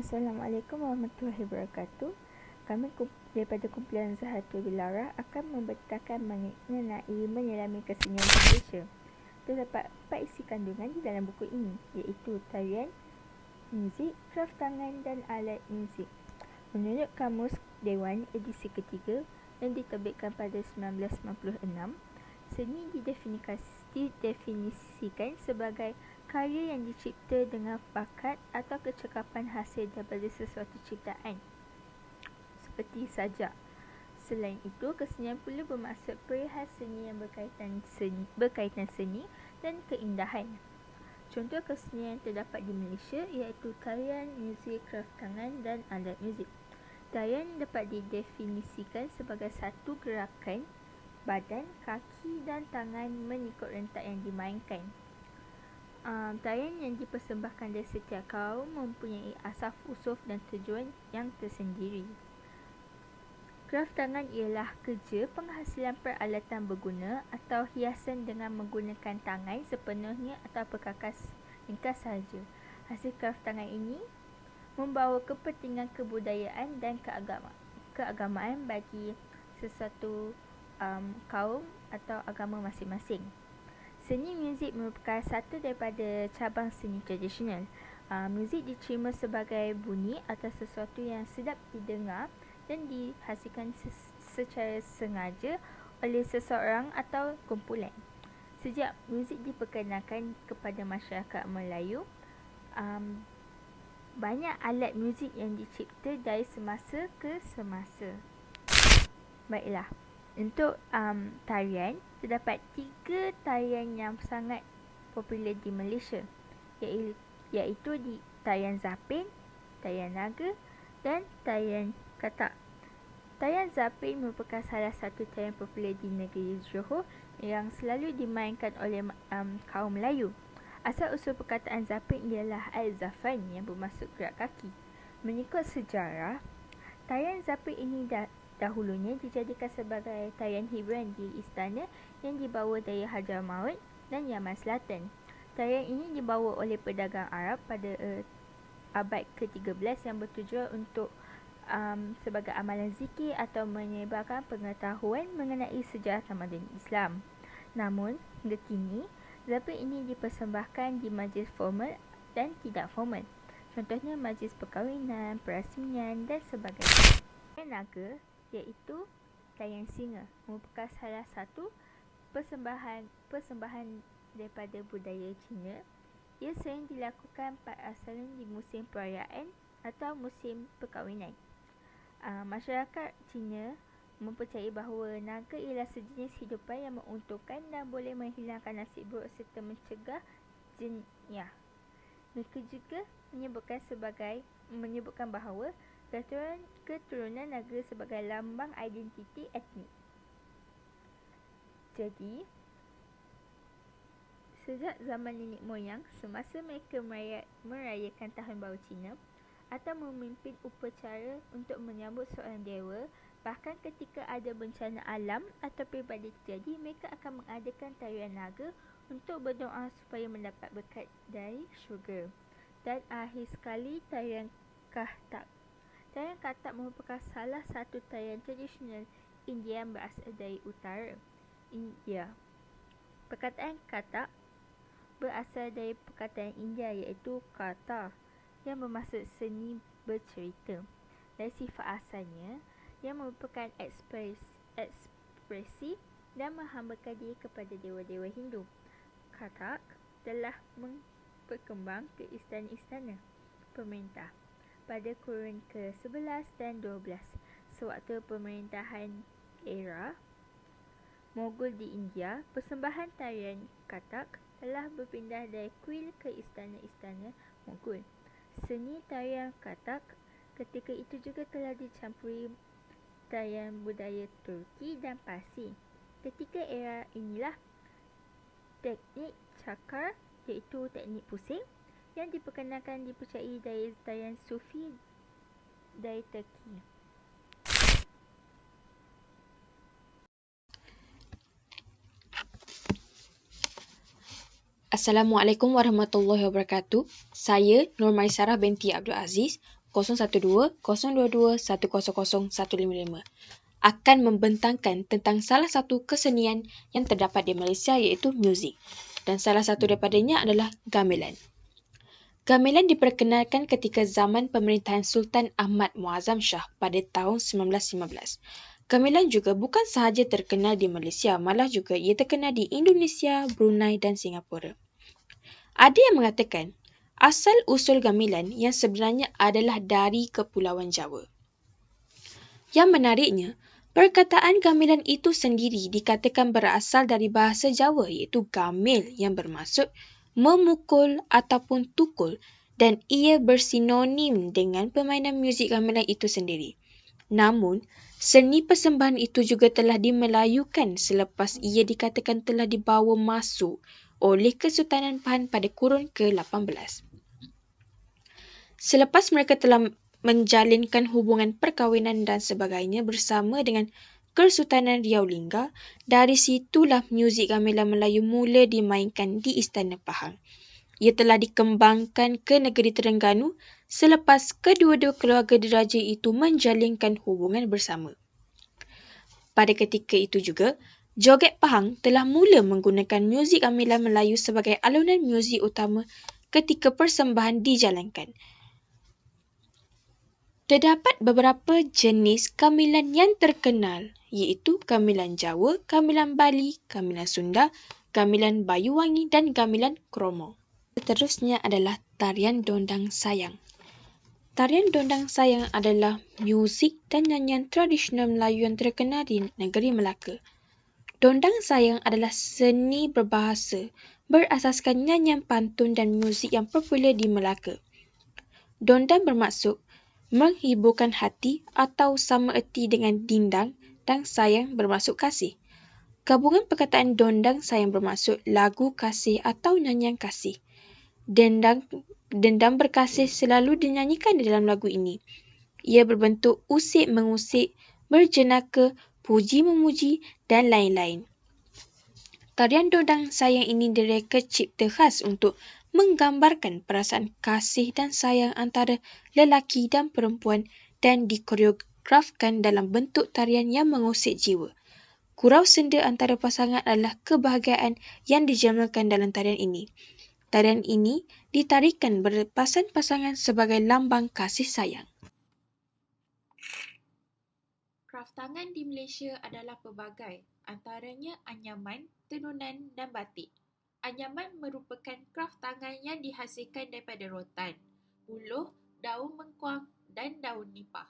Assalamualaikum warahmatullahi wabarakatuh. Kami daripada kumpulan Zahatul Bilara akan membentangkan mengenai menyelami kesenian Malaysia. Terdapat 4 isi kandungan di dalam buku ini, iaitu tarian, muzik, kraf tangan dan alat muzik. Menurut Kamus Dewan edisi ketiga yang diterbitkan pada 1996, seni didefinisikan sebagai karya yang dicipta dengan bakat atau kecekapan hasil daripada sesuatu ciptaan, seperti sajak. Selain itu, kesenian pula bermaksud perihal seni yang berkaitan seni dan keindahan. Contoh kesenian yang terdapat di Malaysia iaitu tarian, muzik, kraf tangan dan alat muzik. Tarian dapat didefinisikan sebagai satu gerakan badan, kaki dan tangan mengikut rentak yang dimainkan. Tarian yang dipersembahkan dari setiap kaum mempunyai asas usul dan tujuan yang tersendiri. Kraf tangan ialah kerja penghasilan peralatan berguna atau hiasan dengan menggunakan tangan sepenuhnya atau perkakas ringkas sahaja. Hasil kraf tangan ini membawa kepentingan kebudayaan dan keagamaan bagi sesuatu kaum atau agama masing-masing. Seni muzik merupakan satu daripada cabang seni tradisional. Muzik diterima sebagai bunyi atau sesuatu yang sedap didengar dan dihasilkan secara sengaja oleh seseorang atau kumpulan. Sejak muzik diperkenalkan kepada masyarakat Melayu, banyak alat muzik yang dicipta dari semasa ke semasa. Baiklah, untuk tarian, terdapat 3 tarian yang sangat popular di Malaysia, iaitu tarian zapin, tarian naga dan tarian katak. Tarian zapin merupakan salah satu tarian popular di negeri Johor yang selalu dimainkan oleh kaum Melayu. Asal-usul perkataan zapin ialah al-zafan yang bermaksud gerak kaki. Mengikut sejarah, tarian zapin ini dahulunya dijadikan sebagai tarian hiburan di istana yang dibawa dari Hadramaut dan Yaman Selatan. Tarian ini dibawa oleh pedagang Arab pada abad ke-13 yang bertujuan untuk sebagai amalan zikir atau menyebarkan pengetahuan mengenai sejarah tamadun Islam. Namun, hingga kini, zapin ini dipersembahkan di majlis formal dan tidak formal. Contohnya majlis perkahwinan, perasmian dan sebagainya. Tarian naga iaitu tarian singa merupakan salah satu persembahan daripada budaya Cina. Ia sering dilakukan asalnya di musim perayaan atau musim perkahwinan. Masyarakat Cina mempercayai bahawa naga ialah sejenis hidupan yang menguntungkan dan boleh menghilangkan nasib buruk serta mencegah jinniyah. Mereka juga menyebutkan bahawa keturunan naga sebagai lambang identiti etnik. Jadi, sejak zaman nenek moyang, semasa mereka merayakan Tahun Baru Cina atau memimpin upacara untuk menyambut seorang dewa, bahkan ketika ada bencana alam atau pribadi terjadi, mereka akan mengadakan tarian naga untuk berdoa supaya mendapat berkat dari syurga. Dan akhir sekali, tarian katak. Tarian katak merupakan salah satu tarian tradisional India yang berasal dari utara India. Perkataan katak berasal dari perkataan India iaitu kata yang bermaksud seni bercerita. Dari sifat asalnya, yang merupakan ekspresi dan menghambakan diri kepada dewa-dewa Hindu. Katak telah berkembang ke istana-istana pemerintah pada kurun ke-11 dan 12 sewaktu pemerintahan era Mughal di India. Persembahan tarian katak telah berpindah dari kuil ke istana-istana Mughal. Seni tarian katak ketika itu juga telah dicampuri tarian budaya Turki dan Parsi. Ketika era inilah teknik cakar iaitu teknik pusing yang diperkenalkan dipercayai dari tarian Sufi dari Turki. Assalamualaikum warahmatullahi wabarakatuh. Saya Nur Maisarah binti Abdul Aziz, 012 022 100 155 akan membentangkan tentang salah satu kesenian yang terdapat di Malaysia iaitu muzik. Dan salah satu daripadanya adalah gamelan. Gamelan diperkenalkan ketika zaman pemerintahan Sultan Ahmad Muazzam Shah pada tahun 1915. Gamelan juga bukan sahaja terkenal di Malaysia, malah juga ia terkenal di Indonesia, Brunei dan Singapura. Ada yang mengatakan, asal-usul gamelan yang sebenarnya adalah dari Kepulauan Jawa. Yang menariknya, perkataan gamelan itu sendiri dikatakan berasal dari bahasa Jawa iaitu gamil yang bermaksud memukul ataupun tukul dan ia bersinonim dengan permainan muzik gamelan itu sendiri. Namun, seni persembahan itu juga telah dimelayukan selepas ia dikatakan telah dibawa masuk oleh Kesultanan Pahang pada kurun ke-18. Selepas mereka telah menjalinkan hubungan perkahwinan dan sebagainya bersama dengan Kesultanan Riau Lingga, dari situlah muzik gamelan Melayu mula dimainkan di Istana Pahang. Ia telah dikembangkan ke negeri Terengganu selepas kedua-dua keluarga diraja itu menjalinkan hubungan bersama. Pada ketika itu juga, Joget Pahang telah mula menggunakan muzik gamelan Melayu sebagai alunan muzik utama ketika persembahan dijalankan. Terdapat beberapa jenis gamelan yang terkenal iaitu gamelan Jawa, gamelan Bali, gamelan Sunda, gamelan Bayuwangi dan gamelan Kromo. Seterusnya adalah tarian dondang sayang. Tarian dondang sayang adalah muzik dan nyanyian tradisional Melayu yang terkenal di negeri Melaka. Dondang sayang adalah seni berbahasa berasaskan nyanyian pantun dan muzik yang popular di Melaka. Dondang bermaksud menghiburkan hati atau sama erti dengan dindang dan sayang bermaksud kasih. Gabungan perkataan dondang sayang bermaksud lagu kasih atau nyanyian kasih. Dendang berkasih selalu dinyanyikan di dalam lagu ini. Ia berbentuk usik mengusik, berjenaka, puji memuji dan lain-lain. Tarian dondang sayang ini direka cipta khas untuk menggambarkan perasaan kasih dan sayang antara lelaki dan perempuan dan dikoreografkan dalam bentuk tarian yang mengusik jiwa. Gurau senda antara pasangan adalah kebahagiaan yang dijamalkan dalam tarian ini. Tarian ini ditarikan berpasangan-pasangan sebagai lambang kasih sayang. Kraf tangan di Malaysia adalah pelbagai, antaranya anyaman, tenunan dan batik. Anyaman merupakan kraf tangan yang dihasilkan daripada rotan, buluh, daun mengkuang dan daun nipah.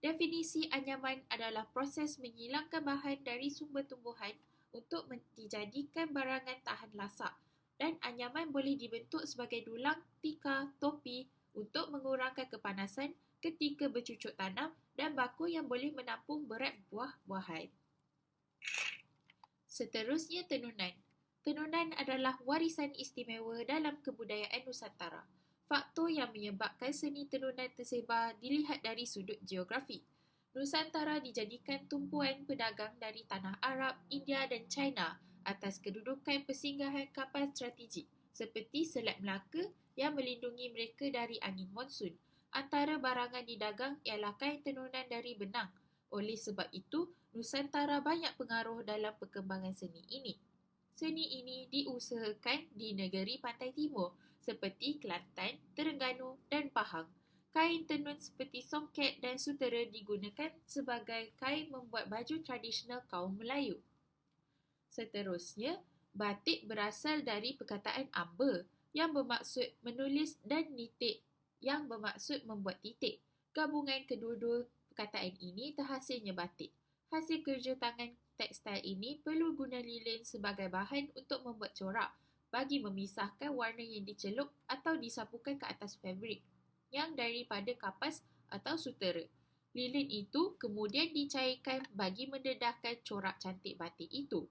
Definisi anyaman adalah proses menghilangkan bahan dari sumber tumbuhan untuk dijadikan barangan tahan lasak, dan anyaman boleh dibentuk sebagai dulang, tikar, topi untuk mengurangkan kepanasan ketika bercucuk tanam dan bako yang boleh menampung berat buah-buahan. Seterusnya tenunan. Tenunan adalah warisan istimewa dalam kebudayaan Nusantara. Faktor yang menyebabkan seni tenunan tersebar dilihat dari sudut geografi. Nusantara dijadikan tumpuan pedagang dari tanah Arab, India dan China atas kedudukan persinggahan kapal strategik seperti Selat Melaka yang melindungi mereka dari angin monsun. Antara barangan didagang ialah kain tenunan dari benang. Oleh sebab itu, Nusantara banyak pengaruh dalam perkembangan seni ini. Seni ini diusahakan di negeri pantai timur seperti Kelantan, Terengganu dan Pahang. Kain tenun seperti songket dan sutera digunakan sebagai kain membuat baju tradisional kaum Melayu. Seterusnya, batik berasal dari perkataan amba yang bermaksud menulis dan nitik yang bermaksud membuat titik. Gabungan kedua-dua perkataan ini terhasilnya batik. Hasil kerja tangan tekstil ini perlu guna lilin sebagai bahan untuk membuat corak bagi memisahkan warna yang dicelup atau disapukan ke atas fabrik yang daripada kapas atau sutera. Lilin itu kemudian dicairkan bagi mendedahkan corak cantik batik itu.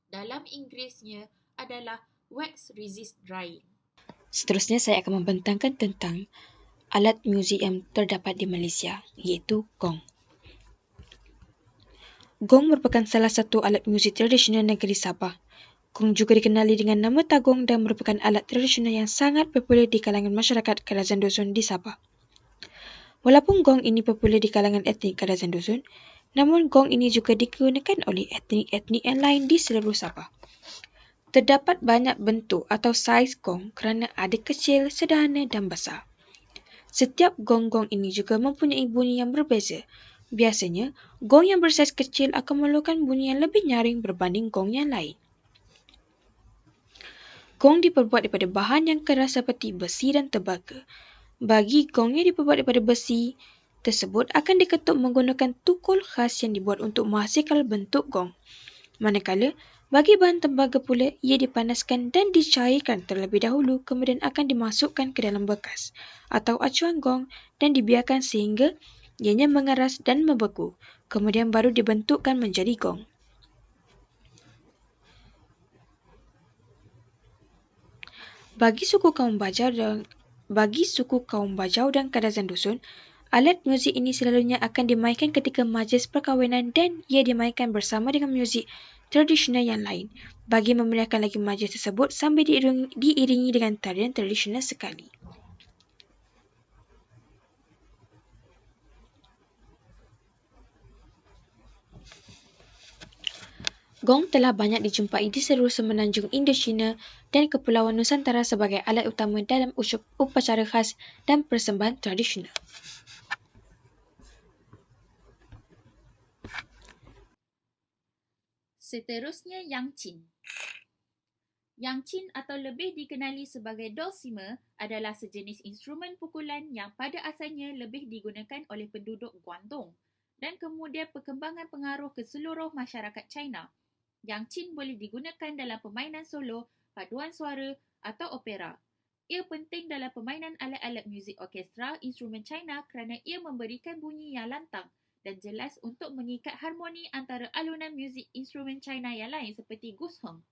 Dalam Inggerisnya adalah wax resist drying. Seterusnya saya akan membentangkan tentang alat muzik yang terdapat di Malaysia iaitu gong. Gong merupakan salah satu alat muzik tradisional negeri Sabah. Gong juga dikenali dengan nama tagong dan merupakan alat tradisional yang sangat popular di kalangan masyarakat kerajaan dusun di Sabah. Walaupun gong ini popular di kalangan etnik Kadazan Dusun, namun gong ini juga digunakan oleh etnik-etnik yang lain di seluruh Sabah. Terdapat banyak bentuk atau saiz gong kerana ada kecil, sederhana dan besar. Setiap gong-gong ini juga mempunyai bunyi yang berbeza. Biasanya, gong yang bersaiz kecil akan memerlukan bunyi yang lebih nyaring berbanding gong yang lain. Gong diperbuat daripada bahan yang keras seperti besi dan tembaga. Bagi gong yang diperbuat daripada besi tersebut akan diketuk menggunakan tukul khas yang dibuat untuk menghasilkan bentuk gong. Manakala, bagi bahan tembaga pula, ia dipanaskan dan dicairkan terlebih dahulu kemudian akan dimasukkan ke dalam bekas atau acuan gong dan dibiarkan sehingga ianya mengeras dan membeku. Kemudian baru dibentukkan menjadi gong. Bagi suku kaum Bajau dan Kadazan Dusun, alat muzik ini selalunya akan dimainkan ketika majlis perkahwinan dan ia dimainkan bersama dengan muzik tradisional yang lain bagi memeriahkan lagi majlis tersebut sambil diiringi dengan tarian tradisional sekali. Gong telah banyak dijumpai di seluruh semenanjung Indochina dan Kepulauan Nusantara sebagai alat utama dalam upacara khas dan persembahan tradisional. Seterusnya yangqin. Yangqin atau lebih dikenali sebagai dulcimer adalah sejenis instrumen pukulan yang pada asalnya lebih digunakan oleh penduduk Guangdong dan kemudian perkembangan pengaruh ke seluruh masyarakat China. Yangqin boleh digunakan dalam permainan solo, paduan suara atau opera. Ia penting dalam permainan alat-alat muzik orkestra instrumen China kerana ia memberikan bunyi yang lantang dan jelas untuk mengikat harmoni antara alunan muzik instrumen China yang lain seperti gusheng.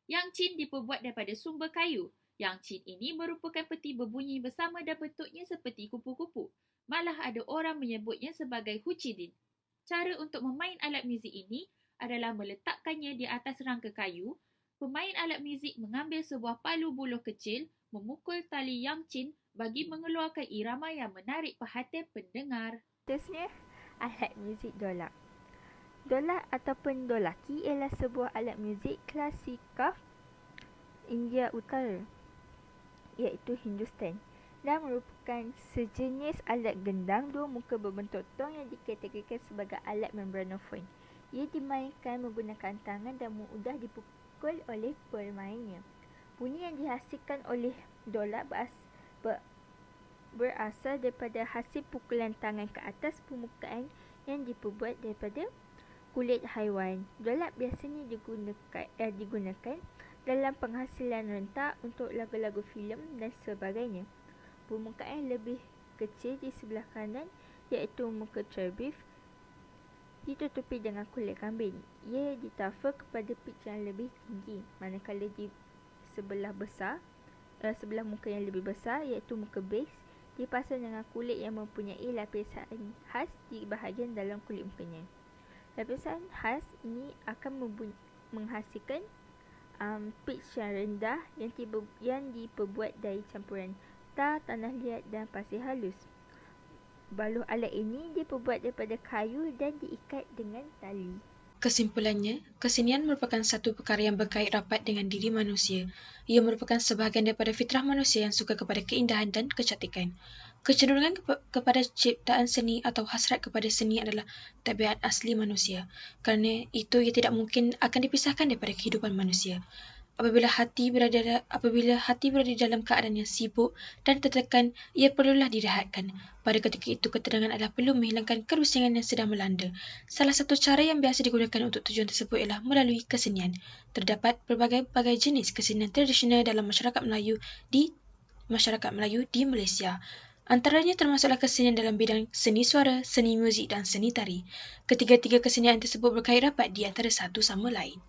Yangqin diperbuat daripada sumber kayu. Yangqin ini merupakan peti berbunyi bersama dan bentuknya seperti kupu-kupu. Malah ada orang menyebutnya sebagai hucidin. Cara untuk memain alat muzik ini adalah meletakkannya di atas rangka kayu. Pemain alat muzik mengambil sebuah palu buluh kecil, memukul tali yangqin bagi mengeluarkan irama yang menarik perhatian pendengar. Seterusnya, alat muzik dolak. Dolak ataupun dolaki ialah sebuah alat muzik klasikal India Utara, iaitu Hindustan, dan merupakan sejenis alat gendang dua muka berbentuk tong yang dikategorikan sebagai alat membranofon. Ia dimainkan menggunakan tangan dan mudah dipukul oleh pemainnya. Bunyi yang dihasilkan oleh dolak berasal daripada hasil pukulan tangan ke atas permukaan yang diperbuat daripada kulit haiwan. Dolak biasanya digunakan dalam penghasilan rentak untuk lagu-lagu filem dan sebagainya. Permukaan lebih kecil di sebelah kanan iaitu muka cerbif ditutupi dengan kulit kambing. Ia ditafa kepada pitch yang lebih tinggi, manakala di sebelah muka yang lebih besar iaitu muka base dipasang dengan kulit yang mempunyai lapisan khas di bahagian dalam kulit mukanya. Lapisan khas ini akan menghasilkan pitch yang rendah yang diperbuat dari campuran tar, tanah liat dan pasir halus. Baluh alat ini diperbuat daripada kayu dan diikat dengan tali. Kesimpulannya, kesenian merupakan satu perkara yang berkait rapat dengan diri manusia. Ia merupakan sebahagian daripada fitrah manusia yang suka kepada keindahan dan kecantikan. Kecenderungan kepada ciptaan seni atau hasrat kepada seni adalah tabiat asli manusia. Kerana itu, ia tidak mungkin akan dipisahkan daripada kehidupan manusia. Apabila hati berada dalam keadaan yang sibuk dan tertekan, ia perlulah direhatkan. Pada ketika itu, ketenangan adalah perlu menghilangkan kerusingan yang sedang melanda. Salah satu cara yang biasa digunakan untuk tujuan tersebut ialah melalui kesenian. Terdapat berbagai jenis kesenian tradisional dalam masyarakat Melayu di Malaysia. Antaranya termasuklah kesenian dalam bidang seni suara, seni muzik dan seni tari. Ketiga-tiga kesenian tersebut berkait rapat di antara satu sama lain.